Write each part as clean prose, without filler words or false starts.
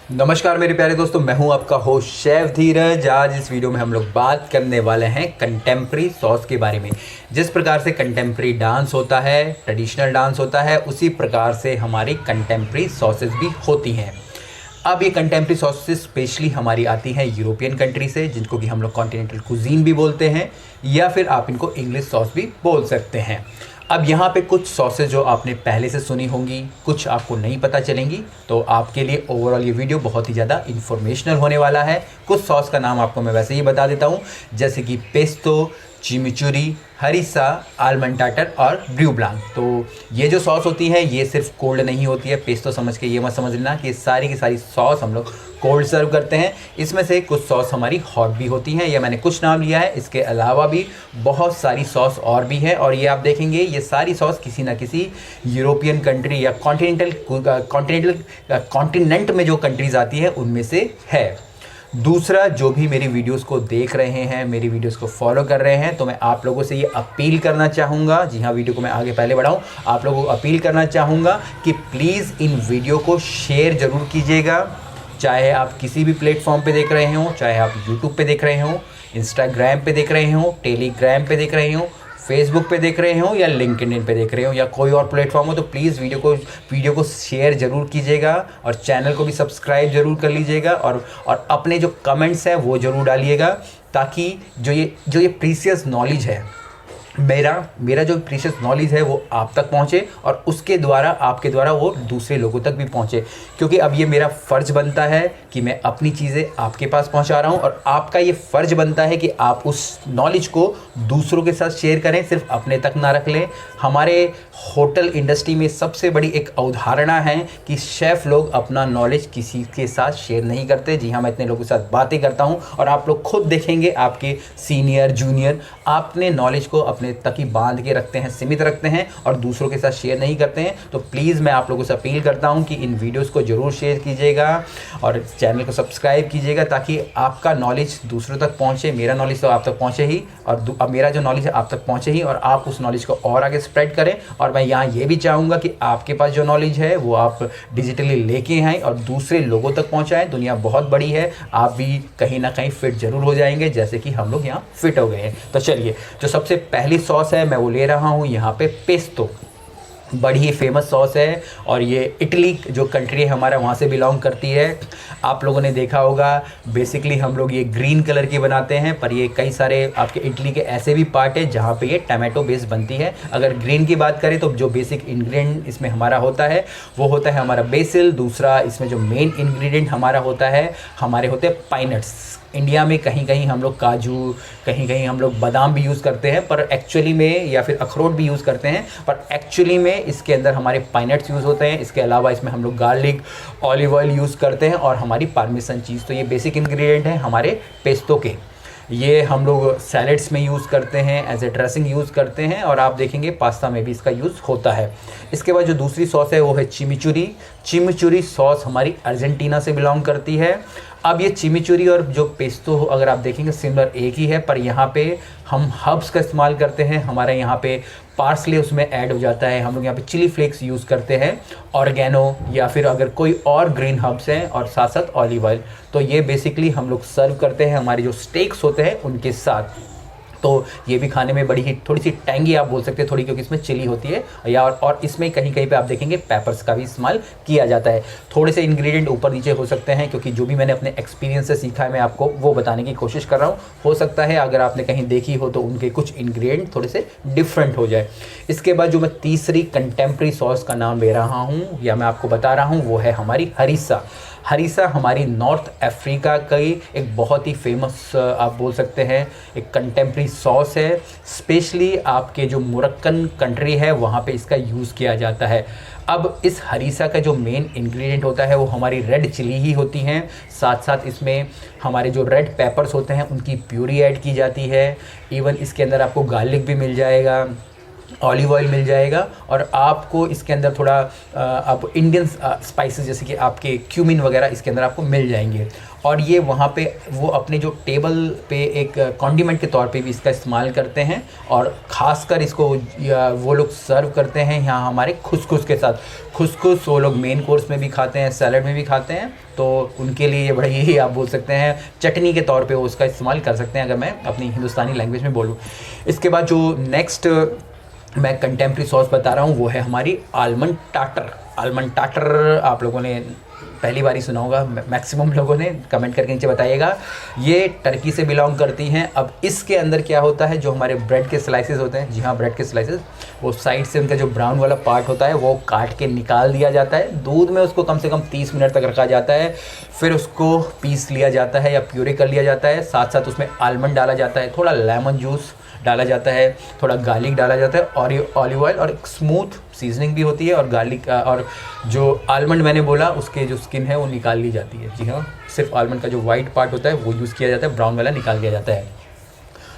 नमस्कार मेरे प्यारे दोस्तों, मैं हूं आपका होस्ट शेफ धीरज। आज इस वीडियो में हम लोग बात करने वाले हैं कंटेम्प्रेरी सॉस के बारे में। जिस प्रकार से कंटेम्प्रेरी डांस होता है, ट्रेडिशनल डांस होता है, उसी प्रकार से हमारी कंटेम्प्रेरी सॉसेस भी होती हैं। अब ये कंटेम्प्रेरी सॉसेस स्पेशली हमारी आती हैं यूरोपियन कंट्री से, जिनको कि हम लोग कॉन्टिनेंटल कुजीन भी बोलते हैं, या फिर आप इनको इंग्लिश सॉस भी बोल सकते हैं। अब यहाँ पे कुछ सॉसेज जो आपने पहले से सुनी होंगी, कुछ आपको नहीं पता चलेंगी, तो आपके लिए ओवरऑल ये वीडियो बहुत ही ज़्यादा इन्फॉर्मेशनल होने वाला है। कुछ सॉस का नाम आपको मैं वैसे ही बता देता हूँ, जैसे कि पेस्तो, चिमिचुरी, हरीसा, आलमंड टाटर और ब्रू ब्लांक। तो ये जो सॉस होती है ये सिर्फ कोल्ड नहीं होती है। पेस्तो समझ के ये मत समझ लेना कि सारी की सारी सॉस हम लोग कोल्ड सर्व करते हैं। इसमें से कुछ सॉस हमारी हॉट भी होती हैं, या मैंने कुछ नाम लिया है। इसके अलावा भी बहुत सारी सॉस और भी हैं, और ये आप देखेंगे ये सारी सॉस किसी ना किसी यूरोपियन कंट्री या कॉन्टिनेंट में जो कंट्रीज़ आती है उनमें से है। दूसरा, जो भी मेरी वीडियोस को देख रहे हैं, मेरी वीडियोस को फॉलो कर रहे हैं, तो मैं आप लोगों से ये अपील करना चाहूँगा, जी हाँ, वीडियो को मैं आगे पहले बढ़ाऊँ, आप लोगों को अपील करना चाहूँगा कि प्लीज़ इन वीडियो को शेयर ज़रूर कीजिएगा। चाहे आप किसी भी प्लेटफॉर्म पे देख रहे हों, चाहे आप यूट्यूब पे देख रहे हों, इंस्टाग्राम पे देख रहे हों, टेलीग्राम पे देख रहे हों, फेसबुक पे देख रहे हो, या लिंक्डइन पे देख रहे हो, या कोई और प्लेटफॉर्म हो, तो प्लीज़ वीडियो को शेयर ज़रूर कीजिएगा, और चैनल को भी सब्सक्राइब ज़रूर कर लीजिएगा, और अपने जो कमेंट्स हैं वो ज़रूर डालिएगा, ताकि जो ये प्रीशियस नॉलेज है, मेरा जो प्रीशियस नॉलेज है वो आप तक पहुँचे, और उसके द्वारा आपके द्वारा वो दूसरे लोगों तक भी पहुँचे। क्योंकि अब ये मेरा फ़र्ज़ बनता है कि मैं अपनी चीज़ें आपके पास पहुँचा रहा हूँ, और आपका ये फ़र्ज़ बनता है कि आप उस नॉलेज को दूसरों के साथ शेयर करें, सिर्फ अपने तक ना रख लें। हमारे होटल इंडस्ट्री में सबसे बड़ी एक अवधारणा है कि शेफ़ लोग अपना नॉलेज किसी के साथ शेयर नहीं करते। जी हाँ, मैं इतने लोगों के साथ बातें करता हूँ, और आप लोग खुद देखेंगे, आपके सीनियर जूनियर अपने नॉलेज को अपने तक ही बांध के रखते हैं, सीमित रखते हैं, और दूसरों के साथ शेयर नहीं करते हैं। तो प्लीज़ मैं आप लोगों से अपील करता हूं कि इन वीडियोस को ज़रूर शेयर कीजिएगा, और चैनल को सब्सक्राइब कीजिएगा, ताकि आपका नॉलेज दूसरों तक पहुंचे। मेरा नॉलेज तो आप तक पहुंचे ही, और अब मेरा जो नॉलेज है आप तक पहुंचे ही, और आप उस नॉलेज को और आगे स्प्रेड करें। और मैं यहाँ ये भी चाहूँगा कि आपके पास जो नॉलेज है वो आप डिजिटली लेके आएँ और दूसरे लोगों तक पहुँचाएँ। दुनिया बहुत बड़ी है, आप भी कहीं ना कहीं फिट ज़रूर हो जाएंगे, जैसे कि हम लोग यहाँ फिट हो गए हैं। तो चलिए, जो सबसे पहली सॉस है मैं वो ले रहा हूँ यहाँ पे पेस्तो। बड़ी ही फेमस सॉस है, और ये इटली जो कंट्री है हमारा, वहाँ से बिलोंग करती है। आप लोगों ने देखा होगा, बेसिकली हम लोग ये ग्रीन कलर की बनाते हैं, पर ये कई सारे आपके इटली के ऐसे भी पार्ट है जहाँ पे ये टमाटो बेस बनती है। अगर ग्रीन की बात करें तो जो बेसिक इंग्रेडिएंट इसमें हमारा होता है वो होता है हमारा बेसिल। दूसरा, इसमें जो मेन इंग्रेडिएंट हमारा होता है, हमारे होते हैं पाइनट्स। इंडिया में कहीं कहीं हम लोग काजू, कहीं कहीं हम लोग बादाम भी यूज़ करते हैं, पर एक्चुअली में, या फिर अखरोट भी यूज़ करते हैं, पर एक्चुअली में इसके अंदर हमारे पाइनट्स यूज़ होते हैं। इसके अलावा इसमें हम लोग गार्लिक, ऑलिव ऑयल यूज़ करते हैं, और हमारी पार्मेसन चीज़। तो ये बेसिक इंग्रेडिएंट हैं हमारे पेस्तो के। ये हम लोग सैलेड्स में यूज़ करते हैं, एज ए ड्रेसिंग यूज़ करते हैं, और आप देखेंगे पास्ता में भी इसका यूज़ होता है। इसके बाद जो दूसरी सॉस है वो है चिमिचुरी। चिमिचुरी सॉस हमारी अर्जेंटीना से बिलोंग करती है। अब ये चिमिचुरी और जो पेस्तो अगर आप देखेंगे सिमिलर एक ही है, पर यहाँ पे हम हर्ब्स का इस्तेमाल करते हैं। हमारे यहाँ पे पार्सले उसमें ऐड हो जाता है। हम लोग यहाँ पे चिली फ्लेक्स यूज़ करते हैं, ऑर्गेनो, या फिर अगर कोई और ग्रीन हर्ब्स हैं, और साथ साथ ऑलिव ऑयल। तो ये बेसिकली हम लोग सर्व करते हैं हमारे जो स्टेक्स होते हैं उनके साथ। तो ये भी खाने में बड़ी ही थोड़ी सी टैंगी आप बोल सकते हैं थोड़ी, क्योंकि इसमें चिली होती है, या और इसमें कहीं कहीं पे आप देखेंगे पेपर्स का भी इस्तेमाल किया जाता है। थोड़े से इंग्रेडिएंट ऊपर नीचे हो सकते हैं, क्योंकि जो भी मैंने अपने एक्सपीरियंस से सीखा है मैं आपको वो बताने की कोशिश कर रहा हूँ। हो सकता है अगर आपने कहीं देखी हो तो उनके कुछ इंग्रेडिएंट थोड़े से डिफरेंट हो जाए। इसके बाद जो मैं तीसरी कंटेम्प्रेरी सॉस का नाम ले रहा हूँ, या मैं आपको बता रहा हूँ, वो है हमारी हरीसा। हरीसा हमारी नॉर्थ अफ्रीका की एक बहुत ही फेमस आप बोल सकते हैं एक कंटेम्प्रेरी सॉस है। स्पेशली आपके जो मोरक्कन कंट्री है वहाँ पे इसका यूज़ किया जाता है। अब इस हरीसा का जो मेन इंग्रेडिएंट होता है वो हमारी रेड चिली ही होती हैं। साथ साथ इसमें हमारे जो रेड पेपर्स होते हैं उनकी प्यूरी ऐड की जाती है। इवन इसके अंदर आपको गार्लिक भी मिल जाएगा, ऑलिव ऑयल मिल जाएगा, और आपको इसके अंदर थोड़ा आप इंडियन स्पाइसेस जैसे कि आपके क्यूमिन वगैरह इसके अंदर आपको मिल जाएंगे। और ये वहाँ पे वो अपने जो टेबल पे एक कॉन्डिमेंट के तौर पे भी इसका इस्तेमाल करते हैं, और ख़ासकर इसको वो लोग सर्व करते हैं यहाँ हमारे खुसखुस के साथ। खुसखुस वो लोग मेन कोर्स में भी खाते हैं, सैलड में भी खाते हैं, तो उनके लिए ये बड़ा ही आप बोल सकते हैं चटनी के तौर पे वो उसका इस्तेमाल कर सकते हैं, अगर मैं अपनी हिंदुस्तानी लैंग्वेज में बोलूँ। इसके बाद जो नेक्स्ट मैं कंटेम्प्रेरी सॉस बता रहा हूँ वो है हमारी आलमंड टाटर। आलमंड टाटर आप लोगों ने पहली बार ही सुना होगा, मैक्सिमम लोगों ने, कमेंट करके नीचे बताइएगा। ये टर्की से बिलोंग करती हैं। अब इसके अंदर क्या होता है, जो हमारे ब्रेड के स्लाइसेस होते हैं, जी हाँ ब्रेड के स्लाइसेस, वो साइड से उनका जो ब्राउन वाला पार्ट होता है वो काट के निकाल दिया जाता है। दूध में उसको कम से कम 30 मिनट तक रखा जाता है, फिर उसको पीस लिया जाता है या प्यूरी कर लिया जाता है। साथ साथ उसमें आलमंड डाला जाता है, थोड़ा लेमन जूस डाला जाता है, थोड़ा गार्लिक डाला जाता है, और ये ऑलिव ऑयल और स्मूथ सीजनिंग भी होती है, और गार्लिक और जो आलमंड मैंने बोला उसके जो स्किन है वो निकाल ली जाती है। जी हाँ, सिर्फ आलमंड का जो वाइट पार्ट होता है वो यूज़ किया जाता है, ब्राउन वाला निकाल दिया जाता है।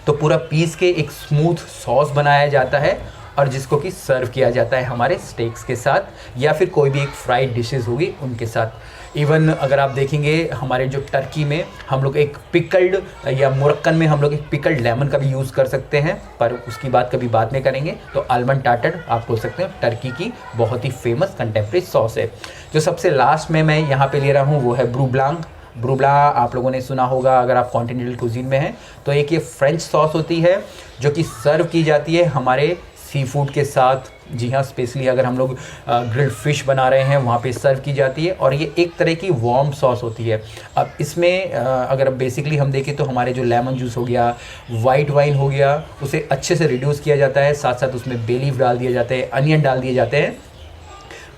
तो पूरा पीस के एक स्मूथ सॉस बनाया जाता है, और जिसको कि सर्व किया जाता है हमारे स्टेक्स के साथ, या फिर कोई भी एक फ्राइड डिशेस होगी उनके साथ। इवन अगर आप देखेंगे हमारे जो टर्की में हम लोग एक पिकल्ड, या मुरक्कन में हम लोग एक पिकल्ड लेमन का भी यूज़ कर सकते हैं, पर उसकी बात कभी बाद में करेंगे। तो आलमंड टाटर आप बोल सकते हैं टर्की की बहुत ही फेमस कंटेम्प्रेरी सॉस है। जो सबसे लास्ट में मैं यहाँ पे ले रहा हूँ वो है ब्रू ब्लांक। ब्रू ब्लांक आप लोगों ने सुना होगा अगर आप कॉन्टिनेंटल कुजीन में हैं। तो एक ये फ्रेंच सॉस होती है जो कि सर्व की जाती है हमारे सी फूड के साथ। जी हाँ, स्पेशली अगर हम लोग ग्रिल्ड फिश बना रहे हैं वहाँ पे सर्व की जाती है, और ये एक तरह की वार्म सॉस होती है। अब इसमें अगर बेसिकली हम देखें तो हमारे जो लेमन जूस हो गया, वाइट वाइन हो गया, उसे अच्छे से रिड्यूस किया जाता है, साथ साथ उसमें बे लीफ डाल दिए जाते हैं, अनियन डाल दिए जाते हैं,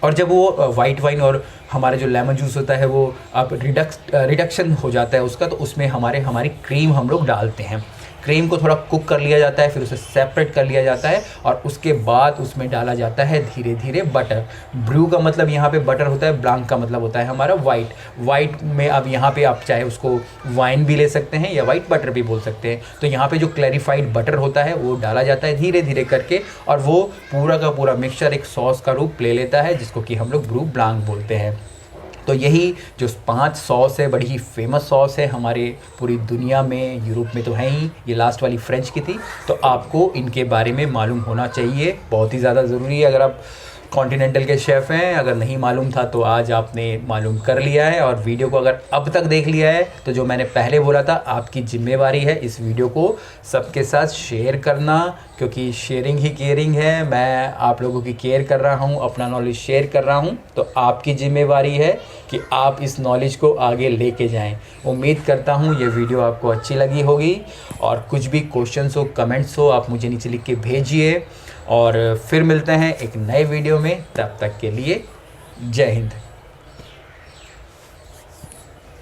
और जब वो वाइट वाइन और हमारा जो लेमन जूस होता है वो अब रिडक्शन हो जाता है उसका, तो उसमें हमारी क्रीम हम लोग डालते हैं। क्रीम को थोड़ा कुक कर लिया जाता है, फिर उसे सेपरेट कर लिया जाता है, और उसके बाद उसमें डाला जाता है धीरे धीरे बटर। ब्रू का मतलब यहाँ पे बटर होता है, ब्लांक का मतलब होता है हमारा वाइट। वाइट में अब यहाँ पे आप चाहे उसको वाइन भी ले सकते हैं या वाइट बटर भी बोल सकते हैं। तो यहाँ पे जो क्लैरिफाइड बटर होता है वो डाला जाता है धीरे धीरे करके, और वो पूरा का पूरा मिक्सचर एक सॉस का रूप ले लेता है, जिसको कि हम लोग ब्रू ब्लांक बोलते हैं। तो यही जो 5 सॉस है, बड़ी ही फेमस सॉस है हमारे पूरी दुनिया में, यूरोप में तो है ही, ये लास्ट वाली फ्रेंच की थी। तो आपको इनके बारे में मालूम होना चाहिए, बहुत ही ज़्यादा ज़रूरी है। अगर आप कॉन्टिनेंटल के शेफ़ हैं, अगर नहीं मालूम था तो आज आपने मालूम कर लिया है। और वीडियो को अगर अब तक देख लिया है तो जो मैंने पहले बोला था, आपकी जिम्मेवारी है इस वीडियो को सबके साथ शेयर करना, क्योंकि शेयरिंग ही केयरिंग है। मैं आप लोगों की केयर कर रहा हूँ, अपना नॉलेज शेयर कर रहा हूँ, तो आपकी जिम्मेवारी है कि आप इस नॉलेज को आगे लेके जाएं। उम्मीद करता हूँ ये वीडियो आपको अच्छी लगी होगी, और कुछ भी क्वेश्चंस हो, कमेंट्स हो, आप मुझे नीचे लिख के भेजिए, और फिर मिलते हैं एक नए वीडियो में। तब तक के लिए जय हिंद।